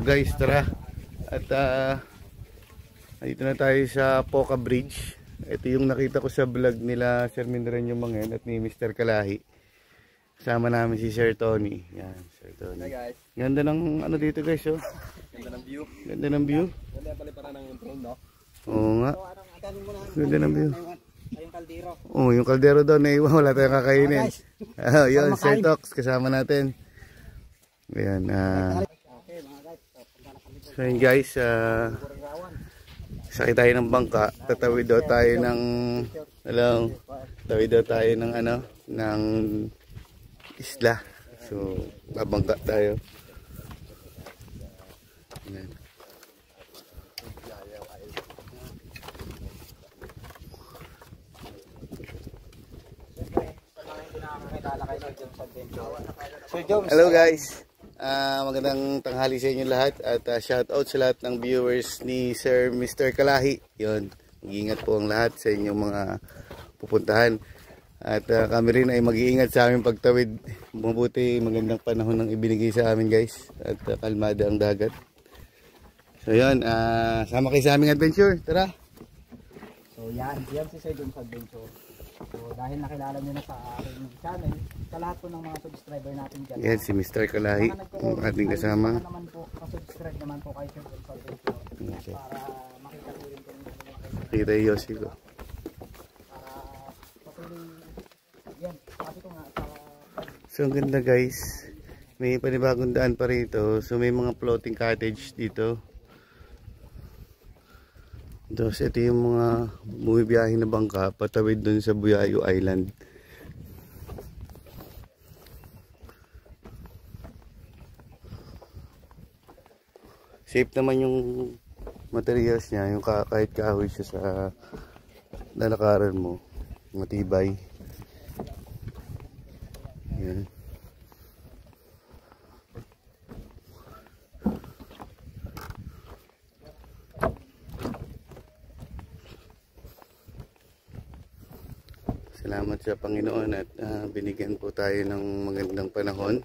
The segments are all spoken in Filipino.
guys, tara. At dito na tayo sa Poca Bridge. Ito yung nakita ko sa vlog nila Sir Mindranyo Manghen at ni Mr. Kalahi. Kasama namin si Sir Tony. Yan, Sir Tony. Hi guys. Ganda ng ano dito guys, oh. Ganda ng view. Ganda ng view. Ganda pala para ng drone, no? Oo nga. Ganda ng view. Yung kaldero. Oh, yung kaldero daw na iwan, wala tayong kakainin. Yun, Sir Tox, kasama natin. Ayan, so yun guys, sakay tayo ng bangka, tatawid daw tayo ng, tatawid daw tayo ng ano, ng isla. So, babangka tayo. Ayan. Hello guys, magandang tanghali sa inyo lahat at shout out sa lahat ng viewers ni Sir Mr. Kalahi. Yun, mag-iingat po ang lahat sa inyong mga pupuntahan at kami rin ay mag-iingat sa aming pagtawid. Mabuti magandang panahon ang ibinigay sa amin guys at kalmada ang dagat. So yun, sama kayo sa aming adventure, tara. So yan si Sir Jones Adventure. So dahil nakilala nyo na sa aking channel, sa lahat po ng mga subscriber natin dyan. Yan si Mr. Kalahi, ang ating kasama. Naman po, subscribe naman po kay Sir Jones Adventure. Okay. Para makita po rin po yung mga kita yung Yossi ko. Para patuloy, yan, kasi ko nga sa... So ang ganda guys, may panibagong daan pa rito. So may mga floating cottage dito. Tapos ito yung mga bumibiyahe na bangka patawid dun sa Buyayo Island. Safe naman yung materials niya, yung kahit kahoy siya sa lalakaran mo, matibay. Yan. Salamat sa Panginoon at binigyan po tayo ng magandang panahon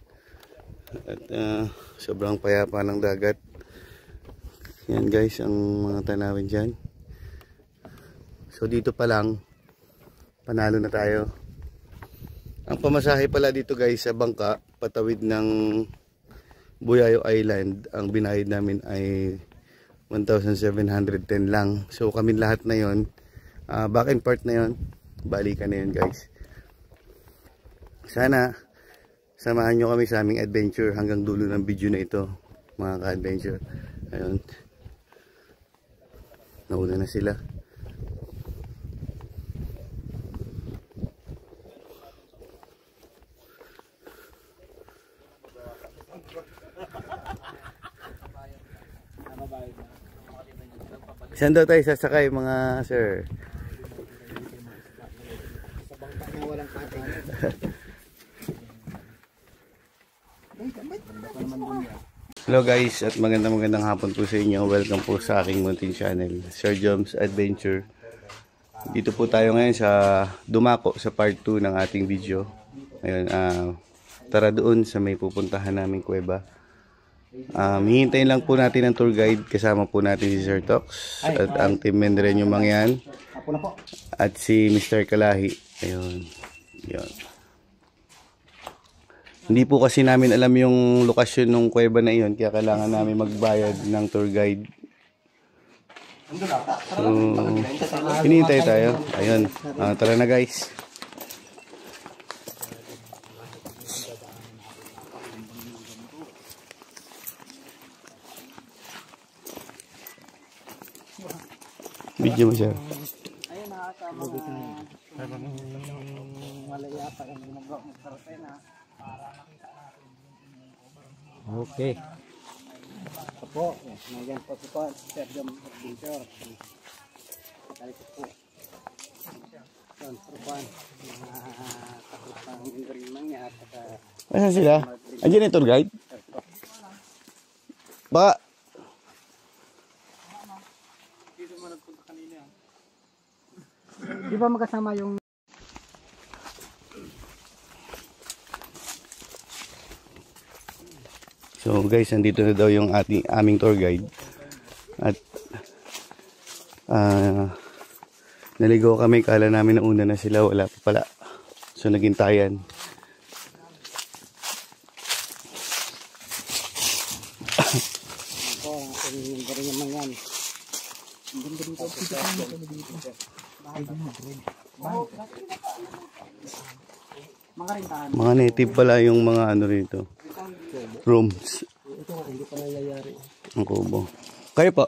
at sobrang payapa ng dagat. Yan guys ang mga tanawin dyan. So dito pa lang panalo na tayo. Ang pamasahe pala dito guys sa bangka patawid ng Buyayo Island, ang binayad namin ay 1,710 lang. So kami lahat na yon, back and part na yon, balikan na yun guys. Sana samahan nyo kami sa aming adventure hanggang dulo ng video na ito mga ka-adventure. Ayun, nauna na sila. Saan daw tayo sasakay mga sir? Hello guys at magandang hapon po sa inyo. Welcome po sa aking munting channel, Sir Jones Adventure. Dito po tayo ngayon sa Dumako sa part 2 ng ating video. Ngayon, tara doon sa may pupuntahan naming kuweba. Hihintayin lang po natin ang tour guide. Kasama po natin si Sir Tox at ang team Mindranyo Manghen at si Mr. Kalahi. Ayun. Yun. Hindi po kasi namin alam yung lokasyon ng kuweba na iyon, kaya kailangan namin magbayad ng tour guide. So, hinihintay tayo. Ayun. Tara na guys. Video mo siya. Ayun, nakakama malaya pa yung ginagawa mo sa na para makita natin yung okay. Ito po, nagyan po si Sir Jones Adventure. Kalikot po. Yan, Rupan. Takutang indring niya at saka... Asan sila? Andiyan yung tour guide? Baka... Di ba magkasama yung So So guys, nandito na daw yung aming tour guide. At naligo kami, kala namin na una na sila, wala pa pala. So naghintayan. Mga native pala yung mga ano rito. Rooms. Ito nga, hindi pa nangyayari. Ang kubo. Kayo po?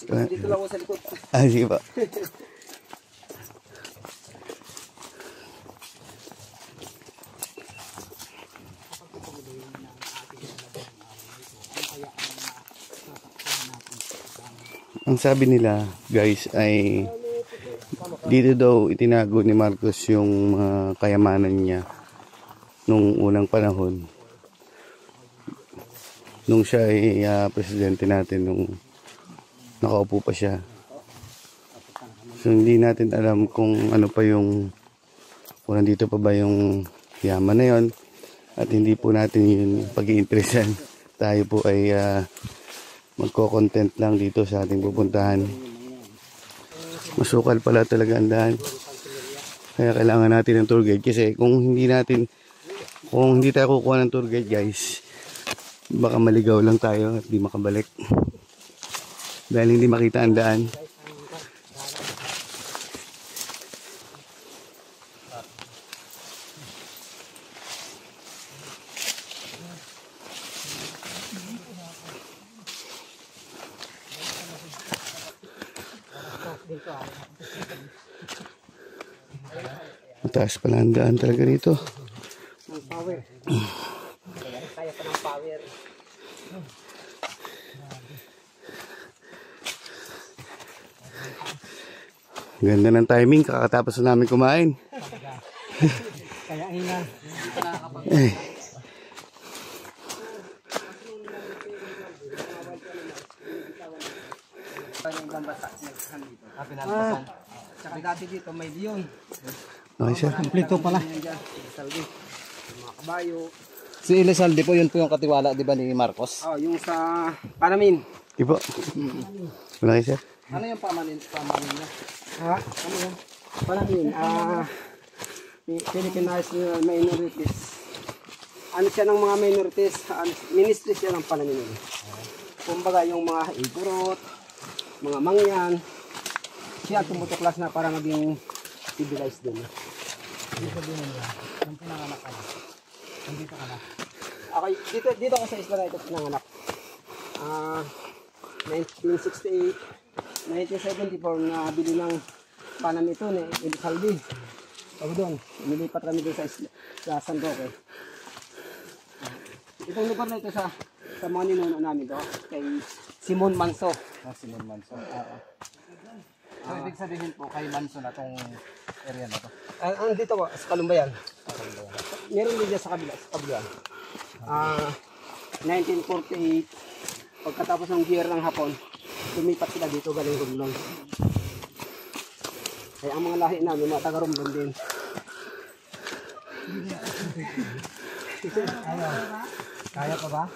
Dito lang ako sa likod. Sige po. Ang sabi nila guys ay dito daw itinago ni Marcos yung kayamanan niya nung unang panahon nung siya ay presidente natin, nung nakaupo pa siya. So hindi natin alam kung ano pa yung, kung nandito pa ba yung yaman na yon, at hindi po natin yun pag-iinteresan. Tayo po ay magko-content lang dito sa ating pupuntahan. Masukal pala talaga ang daan. Kaya kailangan natin ng tour guide, kasi kung hindi tayo kukuha ng tour guide guys, baka maligaw lang tayo at di makabalik dahil hindi makita ang daan. Mataas pala ang daan talaga rito. Ang power. Kaya pa ng power. Ganda ng timing, kakatapos na namin kumain. Kaya ina. Tsaka dati dito may liyon. Okay sir. Kompleto pala. Saldi. Mga kabayo. Si Elizalde po, yun po yung katiwala, di ba, ni Marcos? Oh, yung sa Panamin. Ipo. Okay sir. Ano yung pamanin niya? Ha? Ano yung Panamin? Philippine minorities. Ano siya ng mga minorities? Ministry siya ng Panamin. Kumbaga yung mga Igorot, mga Mangyan, siya tumutuklas na para maging civilized din. Dito sabihin nila, yung pinanganak ka na. Nandito ka na. Okay, dito ka sa isla na ito pinanganak. 1968, 1974 na bili ng Panam ito ni Elizalde. Sabi doon, nilipat kami doon sa San Roque. Itong lugar na ito sa mga ninuno namin to, kay Simon Manso. Simon Manso. So, ibig sabihin po kay Manso na tong area na to. Ang dito po, sa Kalumbayan. Meron din dyan sa kabila. 1948, pagkatapos ng year ng Hapon, lumipat sila dito galing Romblon. Kaya ang mga lahi namin, mga taga Romblon din. Kaya pa ba?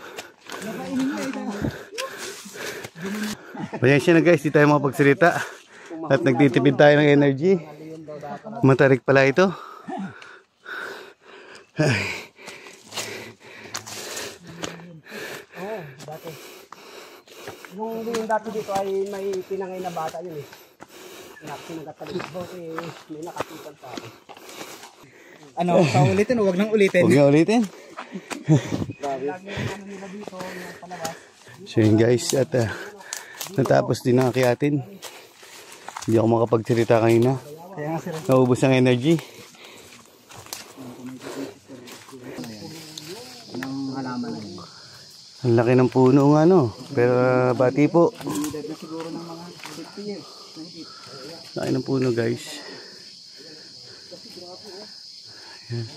Pasensya na guys, di tayo makapagsalita. At nagtitipid tayo ng energy. Matarik pala ito. Dati. Yung dati dito ay may pinangay na bata yun eh. Sinagatalikbo eh, may nakatipan pa. Ano, paulitin o wag nang ulitin? Huwag na ulitin. So yun guys, at natapos din ang akiyatin. Hindi ako makapagsalita kanina. Naubos ang energy. Ang laki ng puno nga no. Pero bati po. Laki ng puno guys. Ayan.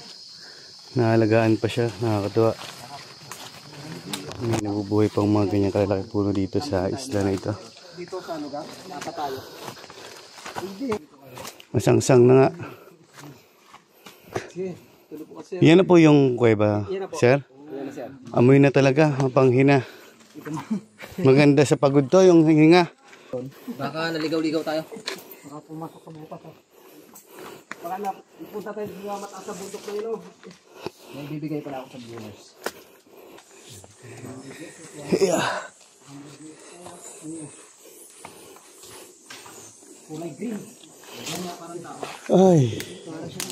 Naalagaan pa siya. Nakakatuwa. May nabubuhay pang mga ganyan kalalaki puno dito sa isla na ito. Dito sa lugar, nakatayo. Masangsang na nga. Yan na po yung kuweba, sir? Amoy na talaga, mapanghina. Maganda sa pagod to, yung hinga. Baka naligaw-ligaw tayo. Baka pumasok sa butas. Baka na, ipunta tayo sa mataas sa bundok na yun. May bibigay pala ako sa viewers. Yeah. Kulay green. Ay,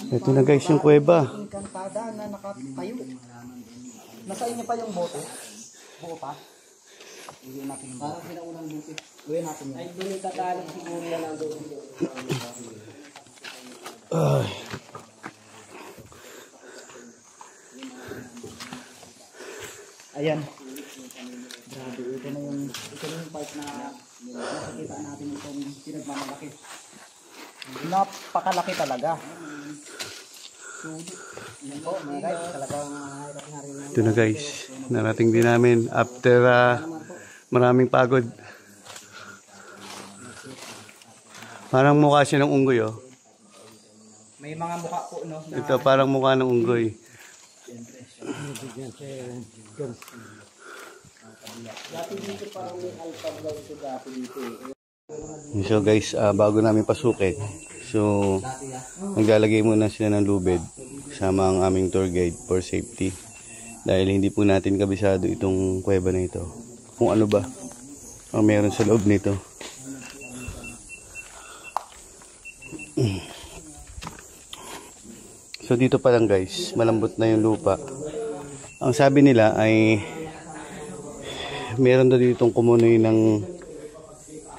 ito na guys yung kuweba. Kantada na nakatayo. Nasa inyo pa yung bote? Buo pa? Uwi natin yung bote. Parang sinaunang bote. Uwi natin yun. Ay, doon yung tatalag siguro yan ang doon. Ay. Ayan. Grabe, ito na yung part na nakikita natin itong pinagmamalaki. Napakalaki talaga. Yan po mga guys, talagang mahirap na rin. Ito na guys, narating din namin after maraming pagod. Parang mukha siya ng unggoy oh. May mga mukha po no. Ito parang mukha ng unggoy. So guys, bago namin pasukin, so naglalagay muna sila ng lubid kasama ang aming tour guide for safety. Dahil hindi po natin kabisado itong kuweba na ito. Kung ano ba ang meron sa loob nito. So dito pa lang guys, malambot na yung lupa. Ang sabi nila ay meron daw ditong kumunoy ng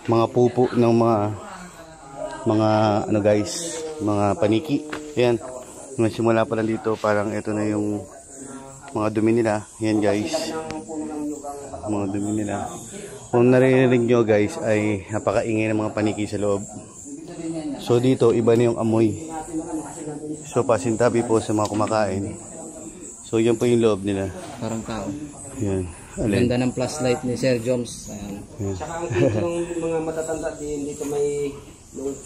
mga pupo ng mga ano guys, mga paniki. Ayan, simula pa lang dito, parang ito na yung mga dumi nila. Ayan guys, mga dumi nila. Kung narinig nyo guys ay napakaingay ng mga paniki sa loob. So dito iba na yung amoy. So pasintabi po sa mga kumakain. So yan po yung loob nila. Parang tao. Yan. Ganda ng flashlight ni Sir Joms. Ayan. Saka ang dito ng mga matatanda din dito may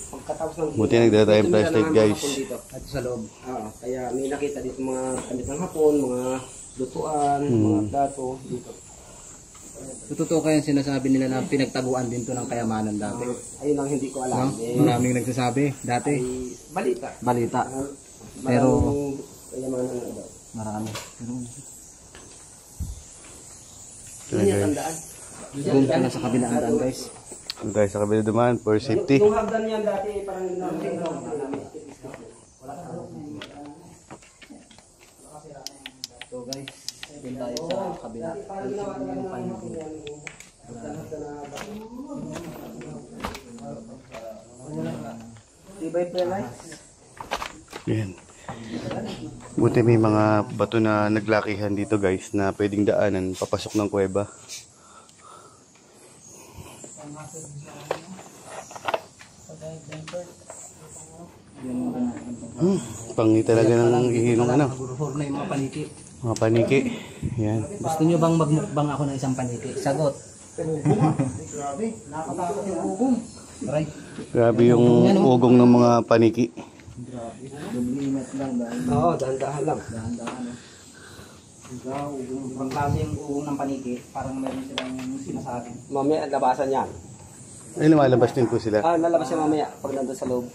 pagkatapos ng buti nagdala tayong flashlight guys. At sa loob. Kaya may nakita dito mga damit ng hapon, mga lutuan, mga plato dito. Totoo kaya sinasabi nila na pinagtaguan din to ng kayamanan dati. Ayun ang hindi ko alam. No? Maraming nagsasabi dati. Balita. Balita. Pero kayamanan na daw. Marami. Pero hindi tandaan. Kung na sa kabilang daan guys. Kung tayo sa kabilang dumaan for safety. Yung hagdan yan dati parang so guys, dun tayo sa kabila. Tibay pa yan. Yan. Buti may mga bato na naglakihan dito guys na pwedeng daanan papasok ng kuweba. Pangi talaga ng ihinong ano. Mga paniki. Mga paniki. Yan. Gusto nyo bang magmukbang ako ng isang paniki? Sagot. Grabe. Nakakatakot yung ugong. Right. Grabe yung ugong ng mga paniki. Lumimat lang dahil. Oo, dahan-dahan lang. Dahan-dahan. Ang klase yung ugong ng paniki, parang meron silang sinasabi. Mamaya, labasan yan. Ay, lumalabas din po sila. Lalabas yan mamaya pag nandun sa loob.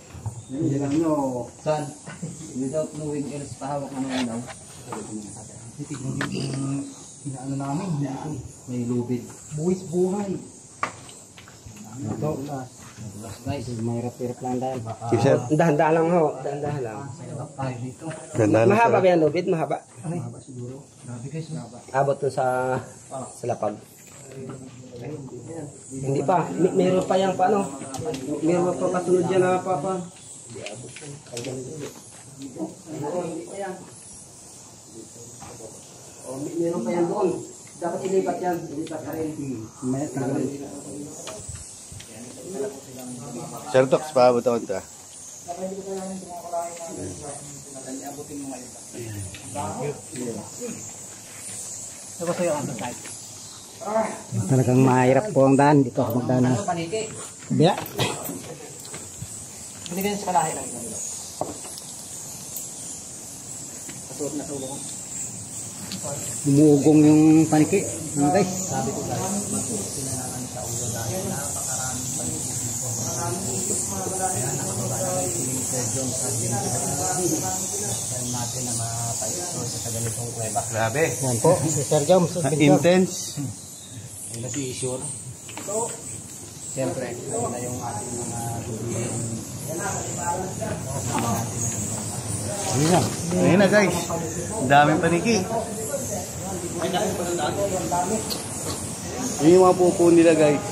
Hindi lang nyo. Saan? Without knowing else, pahawak na naman daw. Titignan yung inaano namin. May lubid. Buwis buhay. Ito. Guys, may hirap-hirap lang dahil. Dahan-dahan lang ho. Dahan-dahan lang. Mahaba ba yan lubid? Mahaba? Mahaba siguro. Grabe guys. Abot to sa lapag. Hindi pa. Meron pa yung paano. Meron pa kasunod dyan na papa. Hindi pa yan. Meron pa yan doon. Dapat ilipat yan. Ilipat ka rin. Sir Dox, paabot ako ito. Talagang mahirap po ang daan. Dito ako magdaan na. Kabila. Hindi ganyan sa kalahi lang. Kasuot na sa ulo ko. Umuugong yung paniki. Guys. Sabi ko guys, sinanaran sa ulo dahil napakaraming paniki dito. Kaya nakababa na rin si Sir John sa natin na matayo sa ganitong kuweba. Grabe. Yan po, si Sir John. Intense. Ayun na si Isure. Siyempre, ayun na yung ating mga tubig. Ayun na guys. Daming paniki. Yun yung mga pupo nila guys.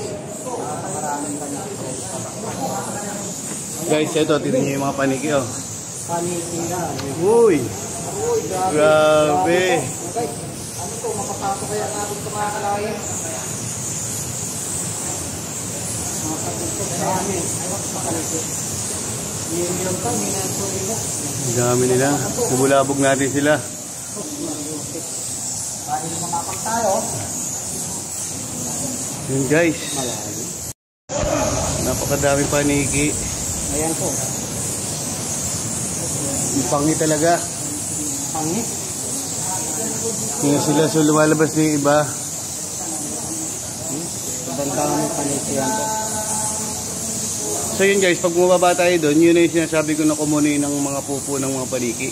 Guys, ito, tignan nyo yung mga paniki oh. Paniki na. Uy! Grabe! Ano to, makapasok kaya natin ito mga kalahin? Mga katulog sa amin. Ayos makalito. Yung kami na ito nila. Ang dami nila. Nabulabog natin sila. Dahil makapag tayo. Yun guys. Napakadami paniki. Ayan po. Ang pangi talaga. Pangit. Kaya sila so lumalabas na yung iba. Bandang ng paniki yan po. So yun guys, pag bumaba tayo doon, yun na yung sinasabi ko na kumunin ng mga pupo ng mga paniki.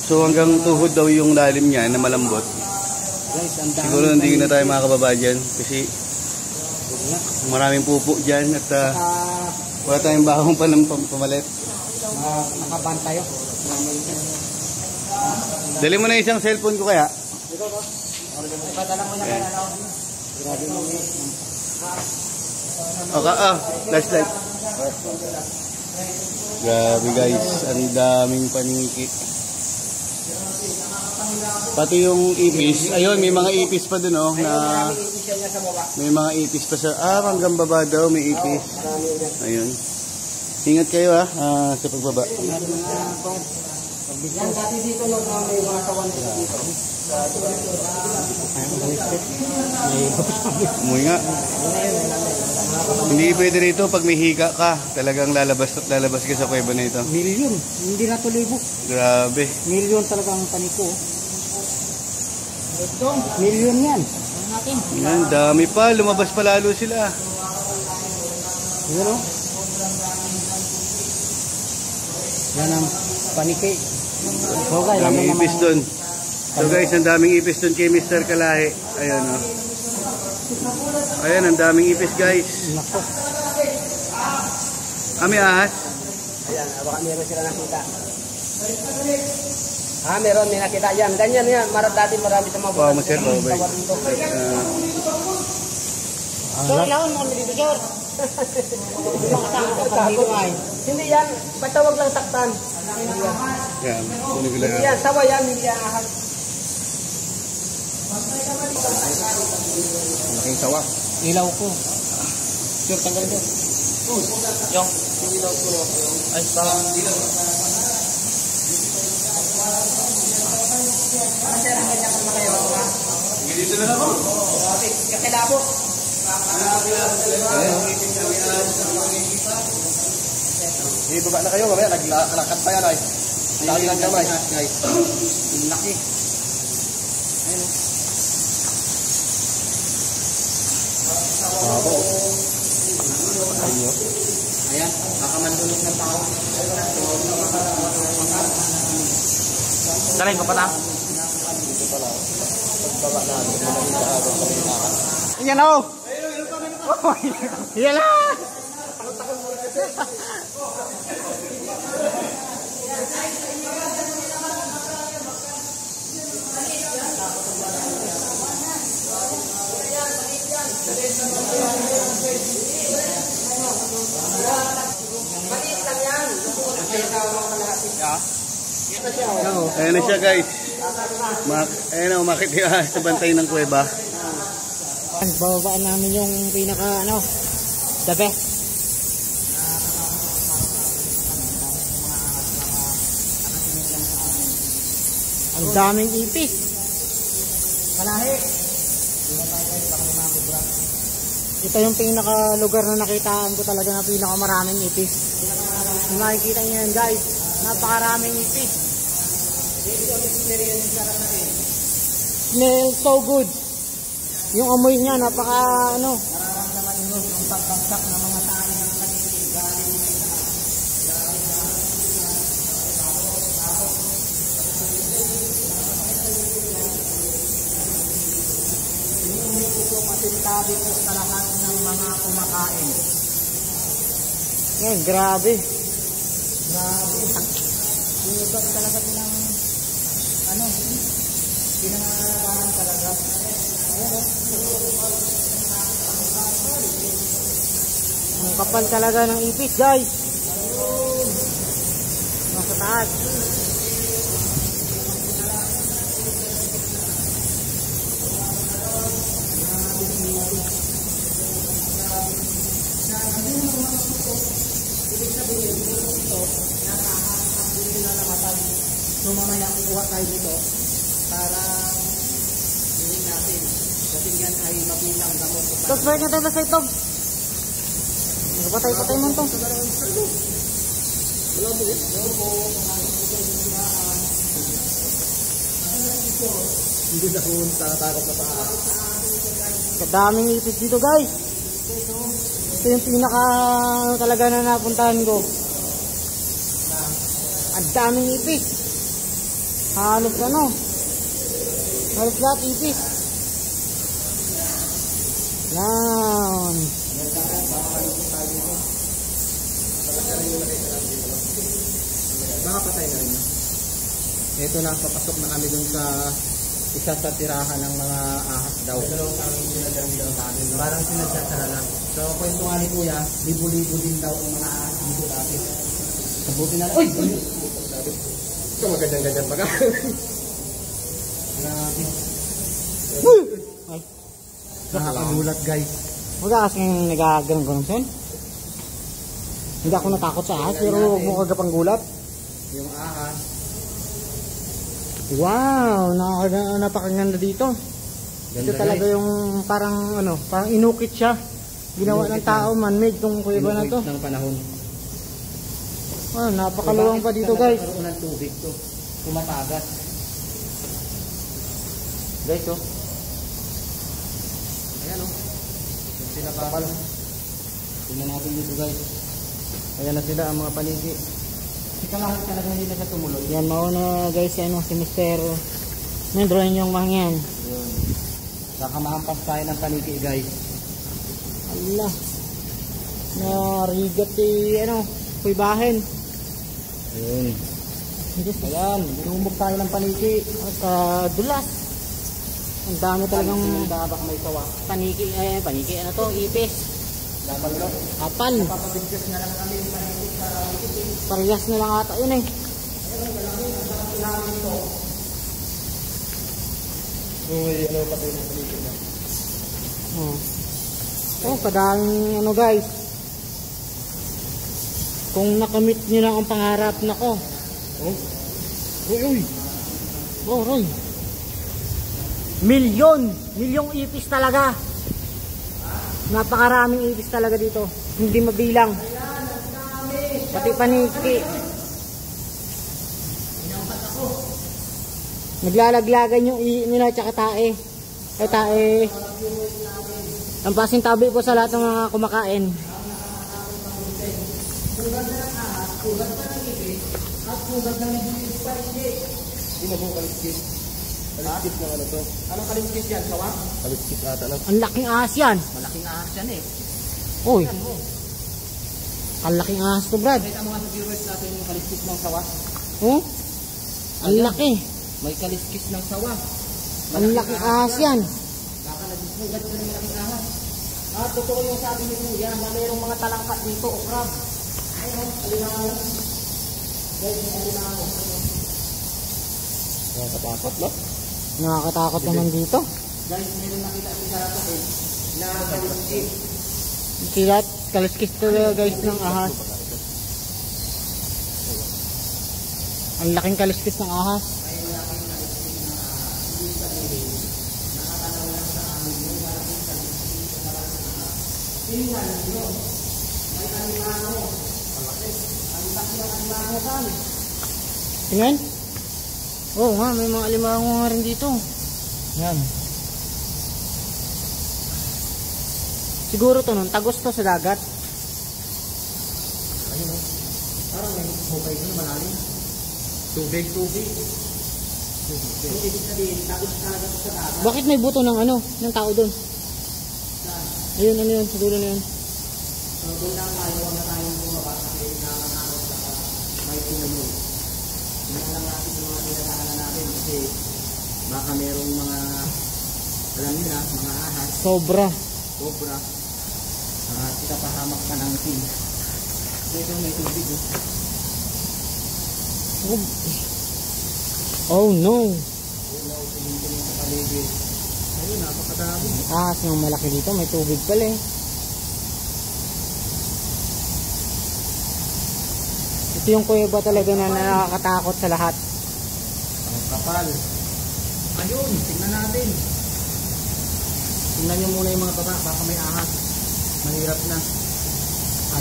So hanggang tuhod daw yung lalim niya na malambot. Guys, ang dami. Siguro hindi na tayo makakababa dyan kasi maraming pupo dyan at wala tayong bahong pa ng pamalit. Nakaban tayo. Dali mo na isang cellphone ko kaya. Ipadala mo na kaya ano. Grabe mo. Flashlight. Grabe guys, ang daming paniki. Pati yung ipis, ayun may mga ipis pa dun oh na may mga ipis pa sa hanggang baba daw may ipis. Ayun. Ingat kayo sa pagbaba. Yan dati dito no may mga kawan dito. Umuwi nga. Hindi pwede rito pag may hika ka, talagang lalabas ka sa kuweba na ito. Milyon, hindi na to libo. Grabe. Milyon talaga ang paniko. Milyon yan. Yan, dami pa, lumabas pa lalo sila. Yan o. Yan ang paniki. So guys, Daming ipis doon. So guys, ang daming ipis doon kay Mr. Kalahi. Ayan o. Ayan, ang daming ipis guys. Nako. May ahas? Ayan, baka meron sila nakita. Meron may nakita. Yan, ganyan yan. Dati marami sa mga Wow, masir. So, ilawan mo kami dito, Jor. Hindi yan. Patawag lang saktan. Yan, Hindi yan. Sawa yan. Hindi yan ahas. malaking sawa. Ilaw ko. Jor, tanggalin ko. Yung ilaw ko. Ay, parang ilaw. Dito na ako. Kakilabo. Baba na kayo, mamaya naglakad pa yan ay. Laki ng kamay. Laki. Ayan, nakamandulot ng tao. Dalay, papata. Yan o! Yan na! Ayan na siya guys. Ayan na, umakit sa bantay ng kuweba. Bababaan namin yung pinaka the best. Ang daming ipis. Malahi. Ito yung pinaka lugar na nakitaan ko talaga na pinaka maraming ipis. Kung nakikita nyo yan guys, napakaraming ipis. smells so good. Yung amoy niya, napaka ano. Nararamdaman nyo yung pagbagsak ng mga tayo ng paniki. Galing sa itaas. Hindi ko masintabi po sa lahat ng mga kumakain. Yan, grabe. Grabe. Inubat talaga ng ano, pinangangalagaan talaga. Ang kapal talaga ng ipis, guys. Nasa taas. So mamaya kukuha tayo dito para gawin natin. Kasi yan ay mabilang gamot. Tapos balik na tayo sa ito. Patay-patay mo ito. Hindi na kung tatatakot na pa. Kadaming ipis dito, guys. Ito yung pinaka talaga na napuntahan ko. Ang daming ipis. Halos ano. Halos lahat ipis. Yan. Baka patay na rin. Ito na, papasok na kami dun sa isa sa tirahan ng mga ahas daw. Parang sinadya lang. So, kwento nga ni Kuya, libo-libo din daw ang mga ahas dito dati. Sabuti na lang. Uy! Ito magandang-gandang baga. Ay. Nakakagulat, guys. Huwag ka kasing nagaganon-ganon son. Hindi ako natakot sa ahas, pero huwag mo kagapang gulat. Yung ahas. Wow, napakaganda dito. Ito talaga yung parang ano, parang inukit siya. Ginawa ng tao, man-made tong kuweba na to. Ng panahon. Oh, napakaluwang pa dito, guys. Nagkaroon ng tubig to. Tumatagas. Guys, oh. Ayan, oh. Sila kapal. Tingnan natin dito, guys. Ayan na sila ang mga paniki. Sikalahan talaga nila sa tumulog. Yan, mauna, guys, ano, si Mr. Nandroin yung mga yan. Yun. Saka mahampas tayo ng paniki, guys. Allah. Narigat ano, kuibahin. Ayun. Ayan, binumog tayo ng paniki. At dulas. Ang dami talagang dabak may sawa. Paniki, paniki, ano to, ipis. Kapal. Napapabigkas na lang kami yung paniki sa ipis. Parehas na lang ata yun eh. Ayun, malaki. Namin ito. Uy, ano pa tayo ng paniki na? Oh, kadaming ano, guys. Kung nakamit nyo lang ang pangarap na ko. Oh. Uy. Oh, Roy. Milyong ipis talaga. Napakaraming ipis talaga dito. Hindi mabilang. Pati paniki. Naglalaglagan yung nila tsaka tae. Ay tae. Ang pasintabi po sa lahat ng mga kumakain. Pugad na ng ahas, pugad na ng ipis, at pugad na ng ipis pa hindi. Hindi na po kaliskis. Kaliskis na ano to? Anong kaliskis yan? Sawa? Kaliskis ata lang. Ang laking ahas yan. Malaking ahas yan eh. Uy. Ang laking ahas to, Brad. Kita mo nga sa viewers natin yung kaliskis ng sawa. Oh? Ang laki. May kaliskis ng sawa. Ang laking ahas yan. Baka nagpugad ka ng laking ahas. At totoo yung sabi ni Kuya na mayroong mga talangkat dito o crab. Ayun, alimango. Guys, may alimango. Nakakatakot, no? Nakakatakot naman dito. Guys, mayroong nakita si Karatok eh. Na kaliskis. Kaliskis talaga, guys, ng ahas. Ang laking kaliskis ng ahas. Tingnan nyo, may alimango. Ang laki ng alimango saan? Tingnan? Oo nga, may mga alimango nga rin dito. Yan. Siguro to nun, tagos to sa dagat. Ayun o. Parang may hukay doon malalim. Tubig. Ibig sabihin, tagos talaga to sa dagat. Bakit may buto ng ano, ng tao doon? Ayun, ano yun, sa dulo na yun. So, doon lang tayo, huwag na tayong bumaba kasi nakakakot na may tinulog. Hindi lang natin yung mga tinatahanan natin kasi baka merong mga, alam nyo na, mga ahas. Sobra. Ikapahamak ka ng team. So, ito may tubig. Oh no! Ayun, napakadami. Ahas ng malaki dito, may tubig pala eh. Ito yung kuweba talaga na nakakatakot sa lahat. Ang kapal. Ayun, tingnan natin. Tingnan nyo muna yung mga baba, baka may ahas. Mahirap na.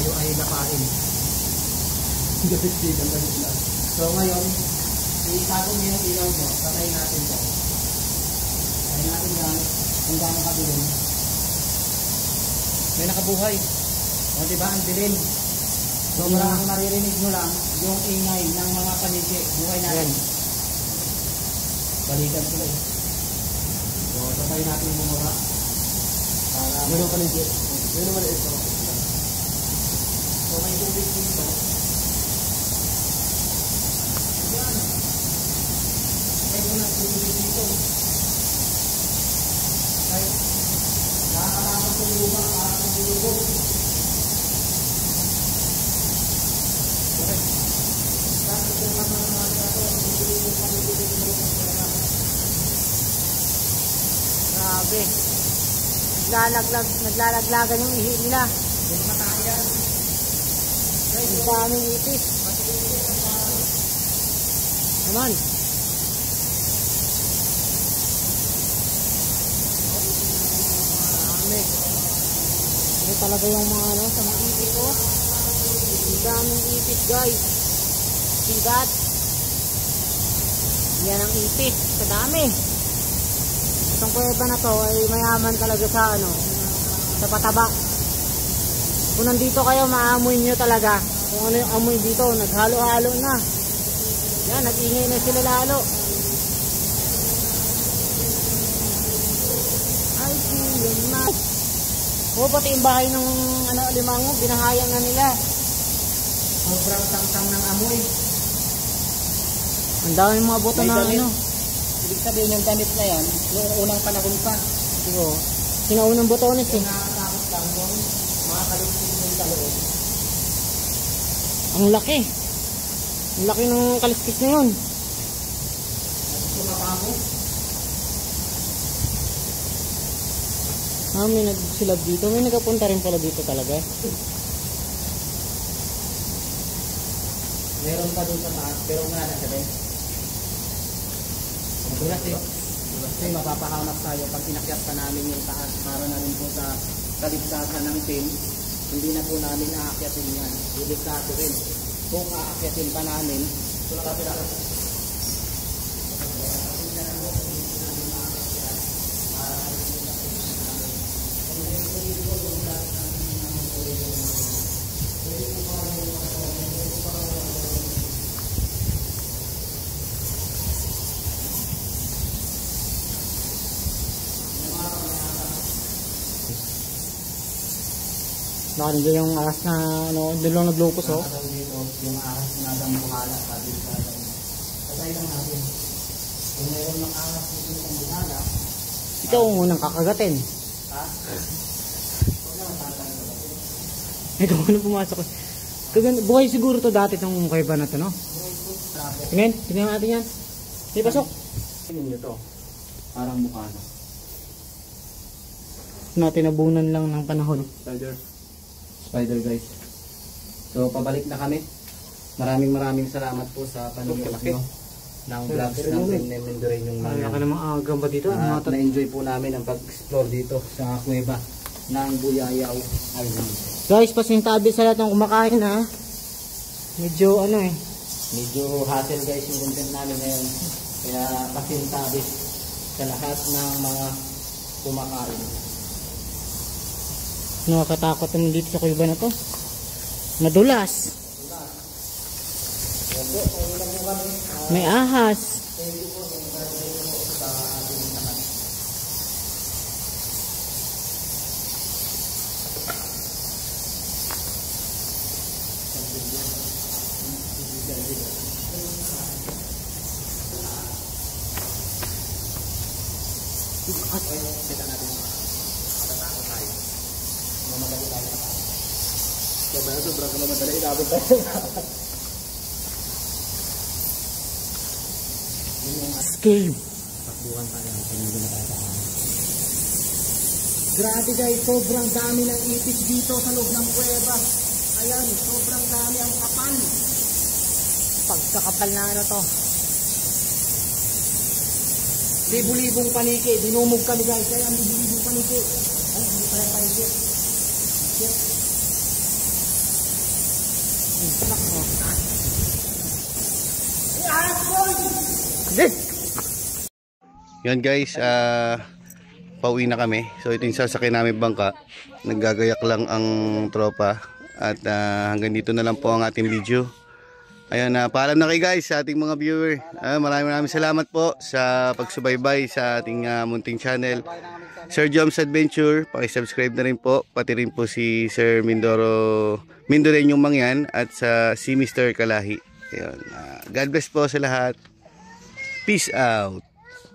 Ayaw lapain. So ngayon, itago mo yung ilaw mo, patay natin ito. Patay natin yan, kung gaano kabilin. May nakabuhay. O diba, ang dilim. So ang maririnig mo lang, yung ingay ng mga panigi, buhay natin. Balikan sila eh. So patay natin yung bumaba. Para panigi. Yun naman ito. So may tubig dito. Yan. May muna tubig dito. Okay. Nakakalaman sa lupa para sa lulubog. Okay. Tapos ito naman mga ito. Grabe. Naglalaglagan yung ihi nila. Yung matayan. Ang daming ipis. Naman. Marami. Ito talaga yung mga ano, sa mga ipis ko. Ang daming ipis guys. See that? Yan ang ipis. Sa dami. Itong kuweba na to ay mayaman talaga sa ano, sa pataba. Kung nandito kayo, maamoy nyo talaga kung ano yung amoy dito. Naghalo-halo na. Yan, nag-ingay na sila lalo. Ay, yun na. O, pati yung bahay ng ano, limango, binahayang na nila. Sobrang tang-tang ng amoy. Ang dami mga buto na ano. Ibig sabihin yung damit na yan, yung unang panahon pa. Siguro, sinaunang botones eh. Nakakatakot lang yung mga kaliskis yung taloob. Ang laki. Ang laki ng kaliskis na yun. Sumapa ako. May nagsilab dito. May nagapunta rin pala dito talaga. Meron pa doon sa taas, pero nga na sabi. Magulat eh. Kasi mapapahamak tayo pag inakyat pa namin yung taas para na rin po sa kaligtasan ng team. Hindi na po namin aakyatin yan. Delikado rin. Kung aakyatin pa namin, nakaligo yung ahas na ano, doon lang naglupos oh. Yung ahas na dambuhala sabi sa patay lang natin. Kung mayroon ng ahas dito ng buhala, ikaw ang unang kakagatin. Ha? Ikaw ang unang pumasok. Buhay siguro to dati itong kuweba na to, no? Tingnan natin yan. Hindi pasok. Tingnan nyo to. Parang mukha na. Natinabunan lang ng panahon. Spider guys. So pabalik na kami. Maraming salamat po sa panonood nyo ng vlogs ng Mendorin yung mga. Kaya namang agam ba dito? Na-enjoy po namin ang pag-explore dito sa kuweba ng Buyayaw Island. Guys, pasintabi sa lahat ng kumakain ha. Medyo ano eh. Medyo hassle guys yung content namin ngayon. Kaya pasintabi. sa lahat ng mga kumakain. Nakakatakot naman dito sa kuiba na to. Madulas. May ahas. Sobrang ka naman dala inabot tayo. Scale. Takbuhan tayo. Pinagin na tayo. Grabe guys, sobrang dami ng itis dito sa loob ng kuweba. Ayan, sobrang dami ang kapal. Pagkakapal na ano to. Libu-libong paniki. Dinumog kami guys. Ayan, libu-libong paniki. Ay, hindi pala yung paniki. Yan guys, pauwi na kami. So ito yung sasakyan namin bangka. Naggagayak lang ang tropa. At hanggang dito na lang po ang ating video. Ayan, paalam na kayo guys sa ating mga viewer. Maraming salamat po sa pagsubaybay sa ating munting channel, Sir Joms Adventure. Paki-subscribe na rin po. Pati rin po si Sir Mindoreñong Mangyan at sa si Mr. Kalahi. Ayan, God bless po sa lahat. Peace out.